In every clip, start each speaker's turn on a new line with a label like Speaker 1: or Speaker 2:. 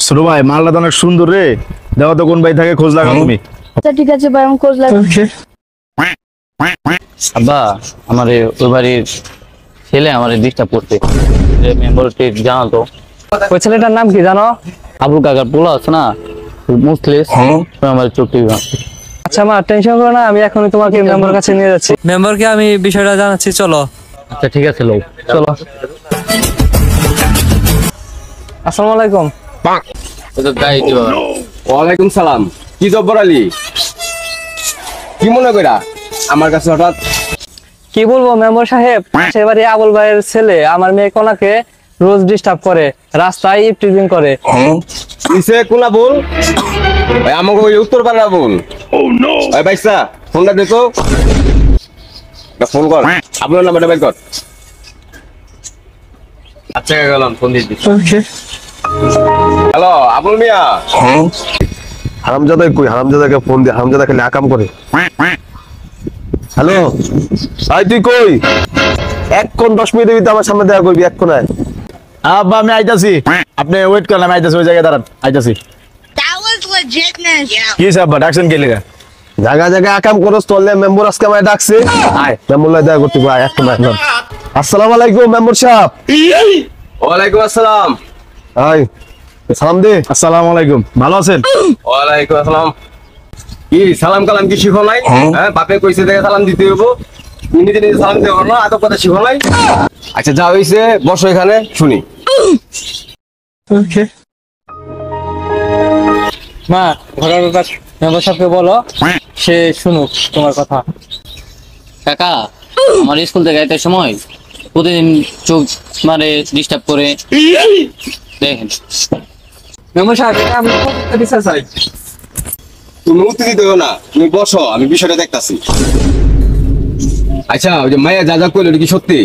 Speaker 1: ছোট ভাই মালটা তো অনেক সুন্দর রে, দেখো তো কোন ভাই থাকে খোঁজ লাগাও তুমি।
Speaker 2: আচ্ছা ঠিক আছে ভাই, আমি খোঁজ লাগাবো।
Speaker 3: আব্বা আমার ওই বাড়ির ছেলে আমার ডিস্টার্ব করতে, মেম্বারটি জানো তো।
Speaker 4: ওই ছেলেটার নাম কি জানো?
Speaker 3: আবুল কাকার পোলা আছে না, মুসলিম, আমার চোখটি।
Speaker 4: আচ্ছা মা, টেনশন করো না, আমি এখনই তোমাকে মেম্বার কাছে নিয়ে যাচ্ছি। মেম্বারকে আমি বিষয়টা জানাচ্ছি, চলো।
Speaker 3: আচ্ছা ঠিক আছে লোক,
Speaker 4: চলো। আসসালামু আলাইকুম।
Speaker 5: ওয়ালাইকুম সালাম। কি জব্বর আলী, কি মনে কইরা আমার কাছে হঠাৎ?
Speaker 4: কি বলবো মেম্বার সাহেব, সেবারে আবুল ভাইয়ের ছেলে আমার মেয়ে কোনাকে রোজ ডিস্টার্ব করে, রাস্তায় ইপটিজিং করে।
Speaker 5: কিসে কোনা বল? ভাই আমাকে ওই উত্তর পাড়া বল। ওই ভাইসা ফোনটা দে তো, ফোন কর, আপনার নাম্বারটা বের কর। আচ্ছা গেলাম, ফোন দিয়ে দিচ্ছি। হ্যালো আবুল মিয়া।
Speaker 6: হারামজাদা কই? হারামজাদাকে ফোন দিয়ে, হারামজাদা খালি আকাম করে। হ্যালো ভাই, তুই কই? 1-10 মিনিট আমার সামনে দেখা করবি, এক্ষণায়।
Speaker 1: আব্বা আমি আইতাছি, আপনি ওয়েট করেন, আমি আইতাছি, ওই জায়গায় দাঁড়ান, আইতাছি।
Speaker 7: That was legitness.
Speaker 1: কি হইছে আব্বা, ডাকছেন কে লেগা?
Speaker 6: জায়গা জায়গায় আকাম করস, তোলে মেম্বার আজকে আমায় ডাকছে। আয় মেম্বার লাই দেখা করতে আয়, এক্ষণায়। আসসালামু আলাইকুম মেম্বার সাহেব।
Speaker 5: ওয়ালাইকুম আসসালাম।
Speaker 6: আয় সালাম দে।
Speaker 1: আসসালামু আলাইকুম, ভালো আছেন?
Speaker 5: ওয়ালাইকুম আসসালাম। কি সালাম কালাম কি শিখো নাই? হ্যাঁ, বাপে কইছে দেখে সালাম দিতে হইব, নিজে নিজে সালাম দেব না, আদব কথা শিখো নাই। আচ্ছা যা হইছে বসো এখানে, শুনি।
Speaker 4: মা, ঘটনাটা মেম্বার সাহেবকে বলো, সে শুনুক তোমার কথা।
Speaker 3: কাকা আমার স্কুল থেকে একটা সময় প্রতিদিন চোখ মারে, ডিস্টার্ব করে, দেখেন।
Speaker 4: মেম্বার সাহেব, এটা আমি করতে বিচার চাই।
Speaker 5: তুমি উত্তর দিতে হবে না, তুমি বসো, আমি বিষয়টা দেখতাছি। আচ্ছা ওই যে মায়া যা যা কইলো এটা কি সত্যি?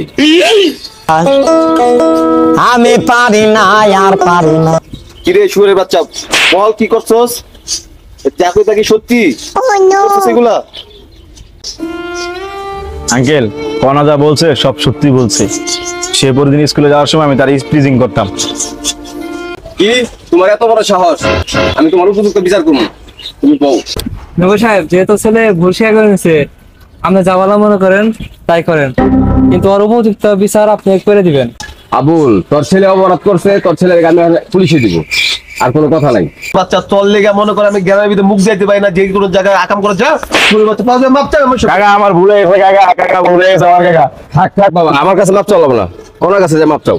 Speaker 8: আমি পারি না, আর পারি না।
Speaker 6: কিরে শুয়োরের বাচ্চা, বল কি করছস? দেখো তা কি সত্যি? সেগুলা
Speaker 1: আঙ্কেল কনা যা বলছে সব সত্যি বলছে। সে প্রতিদিন স্কুলে যাওয়ার সময় আমি তার স্প্রিজিং করতাম।
Speaker 5: কি তোমার এত বড় সাহস? আমি তোমার উপযুক্ত বিচার করবো, তুমি বউ।
Speaker 4: মেম্বার সাহেব, যেহেতু ছেলে ভুল স্বীকার করে নিছে, আপনি যা ভালো মনে করেন তাই করেন, কিন্তু ওর উপযুক্ত বিচার আপনি করে দিবেন।
Speaker 5: আবুল, তোর ছেলে অপরাধ করছে, তোর ছেলের আমি পুলিশে দিব, আর কোনো কথা নাই।
Speaker 6: বাচ্চা তোর লেগে মনে করে আমি গ্রামের ভিতরে মুখ যাইতে পারি না, যে কোনো জায়গায় আকাম করে যা। শুয়োরের বাচ্চা পাওয়া যায়, মাপ চাই আমার সাথে।
Speaker 1: কাকা আমার ভুলে গেছে, কাকা কাকা ভুলে গেছে আমার, কাকা
Speaker 5: থাক থাক বাবা, আমার কাছে মাপ চাও না, ওনার কাছে যে মাপ চাও।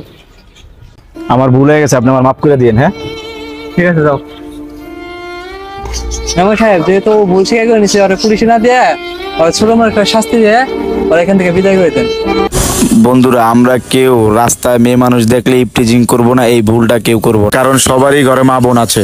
Speaker 1: আমার ভুলে গেছে, আপনি আমার মাফ করে দিয়েন। হ্যাঁ
Speaker 4: ঠিক আছে, যাও। মেম্বার সাহেব, যেহেতু ভুল স্বীকার করে নিছে, ওরা পুলিশে না দিয়ে ওর ছোট মোটো একটা শাস্তি দিয়ে ওরা এখান থেকে বিদায় করে দেন।
Speaker 9: বন্ধুরা, আমরা কেউ রাস্তায় মেয়ে মানুষ দেখলে ইপটিজিং করব না, এই ভুলটা কেউ করব, কারণ সবারই ঘরে মা বোন আছে।